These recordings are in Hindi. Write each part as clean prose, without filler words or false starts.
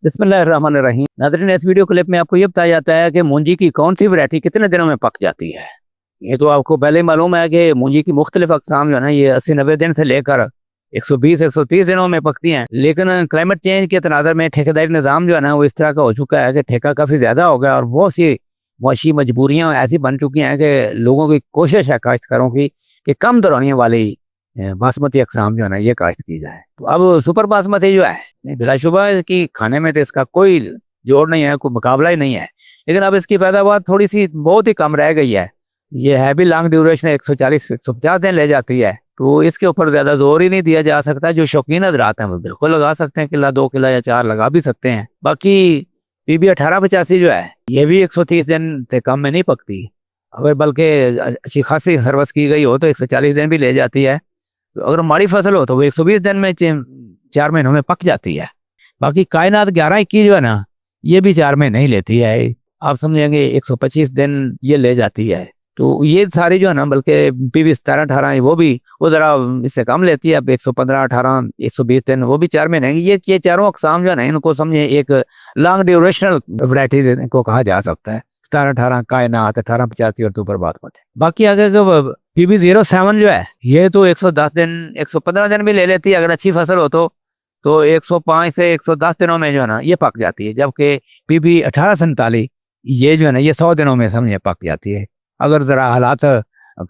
बिस्मिल्लाहिर्रहमानिर्रहीम। नाज़रीन, इस वीडियो क्लिप में आपको ये बताया जाता है कि मूंजी की कौन सी वैरायटी कितने दिनों में पक जाती है। ये तो आपको पहले ही मालूम है कि मूंजी की मुख्तलिफ अक़साम जो है ना, ये 80-90 दिन से लेकर 120-130 दिनों में पकती हैं। लेकिन क्लाइमेट चेंज के तनाज़र में ठेकेदारी निज़ाम जो है ना, वो इस तरह का हो चुका है कि ठेका काफ़ी ज़्यादा हो गया और बहुत सी मुआशी मजबूरियाँ ऐसी बन चुकी हैं कि लोगों की कोशिश है काश्तकारों की कि कम दरौनियों वाली बासमती अक़साम जो है ना, ये काश्त की जाए। तो अब सुपर बासमती जो है, बिलाशुबा इसकी खाने में तो इसका कोई जोड़ नहीं है, कोई मुकाबला ही नहीं है। लेकिन अब इसकी पैदावार थोड़ी सी बहुत ही कम रह गई है। ये है भी लॉन्ग ड्यूरेशन, 140-150 दिन ले जाती है, तो इसके ऊपर ज़्यादा जोर ही नहीं दिया जा सकता। जो शौकीन हज़रात हैं वो बिल्कुल लगा सकते हैं, किला 2 किला या 4 लगा भी सकते हैं। बाकी PB 1885 जो है, ये भी 130 दिन से कम में नहीं पकती। अगर बल्कि अच्छी खासी सर्विस की गई हो तो 140 दिन भी ले जाती है। तो अगर माड़ी फसल हो तो वो 120 दिन में 4 महीनों में पक जाती है। बाकी कायनात 11-21 जो है ना, ये भी 4 महीने ही लेती है। आप समझेंगे 125 दिन ये ले जाती है। तो ये सारी जो है ना, बल्कि PB 17-18 वो ज़रा इससे कम लेती है। अब 115-18 120 दिन वो भी 4 महीने। ये चारों अक़साम जो है ना, इनको समझे एक लॉन्ग ड्यूरेशनल वैरायटी को कहा जा सकता है। 17-18 कायनात, 1885 और सुपर बासमती। बाकी अगर PB 07 जो है, ये तो 110 दिन 115 दिन भी ले लेती है अगर अच्छी फसल हो तो 105 से 110 दिनों में जो है ना, ये पक जाती है। जबकि PB 1847 ये जो है ना, ये 100 दिनों में समझे पक जाती है। अगर ज़रा हालात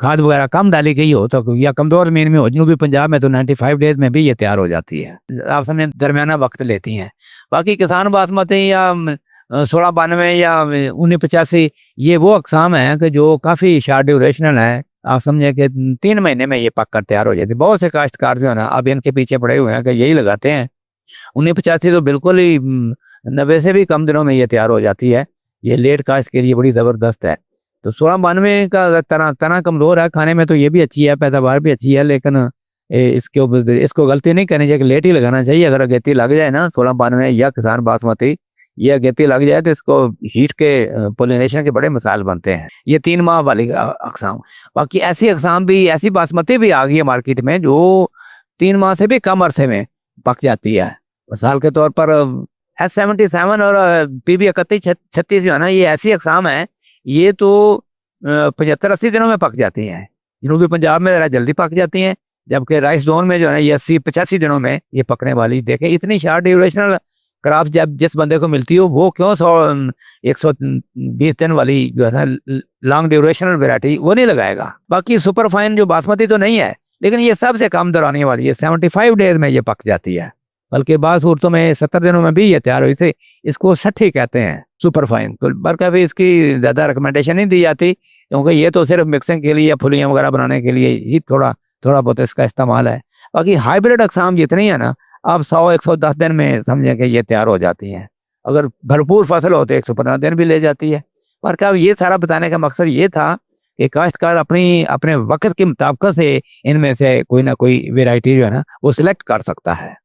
खाद वगैरह कम डाली गई हो तो, या कमज़ोर ज़मीन में हो, जनूबी पंजाब में तो 95 डेज में भी ये तैयार हो जाती है। आप समझे दरमियाना वक्त लेती हैं। बाकी किसान बासमती या 1692 या 1985 ये वो अक़साम हैं कि जो काफ़ी शॉर्ट ड्यूरेशनल है। आप समझे कि 3 महीने में ये पक कर तैयार हो जाती है। बहुत से काश्तकार जो है ना, अब इनके पीछे पड़े हुए हैं कि यही लगाते हैं। 1985 तो बिल्कुल ही 90 से भी कम दिनों में ये तैयार हो जाती है। ये लेट काश्त के लिए बड़ी ज़बरदस्त है। तो 1692 का तना कमज़ोर है, खाने में तो ये भी अच्छी है, पैदावार भी अच्छी है। लेकिन इसको गलती नहीं करनी चाहिए, लेट ही लगाना चाहिए। अगर अगेती लग जाए ना 1692 या किसान बासमती, ये अगेती लग जाए तो इसको हीट के पोलिनेशन के बड़े मिसाल बनते हैं। ये 3 माह वाली अक़साम। बाकी ऐसी अक़साम भी, ऐसी बासमती भी आ गई है मार्केट में जो 3 माह से भी कम अरसे में पक जाती है। मिसाल के तौर पर S77 और PB 3136 जो है ना, ये ऐसी अक़साम है, ये तो 75-80 दिनों में पक जाती हैं। जनूबी पंजाब में ज़रा जल्दी पक जाती हैं, जबकि राइस जोन में जो है ना, ये 80-85 दिनों में ये पकने वाली। देखें, इतनी शॉर्ट ड्यूरेशनल क्राफ्ट जब जिस बंदे को मिलती हो, वो क्यों 120 दिन वाली जो है ना लॉन्ग ड्यूरेशनल वैरायटी वो नहीं लगाएगा। बाकी सुपर फाइन जो बासमती तो नहीं है, लेकिन ये सबसे कम दरानी वाली है। 75 डेज में ये पक जाती है, बल्कि बाज़ सूरतों में 70 दिनों में भी ये तैयार हुई थी। इसको 60 कहते हैं सुपर फाइन। तो बल्कि भी इसकी ज़्यादा रिकमेंडेशन नहीं दी जाती, क्योंकि ये तो सिर्फ मिक्सिंग के लिए या फुलियाँ वगैरह बनाने के लिए ही थोड़ा बहुत इसका इस्तेमाल है। बाकी हाइब्रिड अक़साम जितनी है ना, अब 100-110 दिन में समझें कि ये तैयार हो जाती हैं। अगर भरपूर फसल हो तो 115 दिन भी ले जाती है। पर क्या, ये सारा बताने का मकसद ये था कि काश्तकार अपने वक्त के मुताबिक से इनमें से कोई ना कोई वैरायटी जो है ना, वो सिलेक्ट कर सकता है।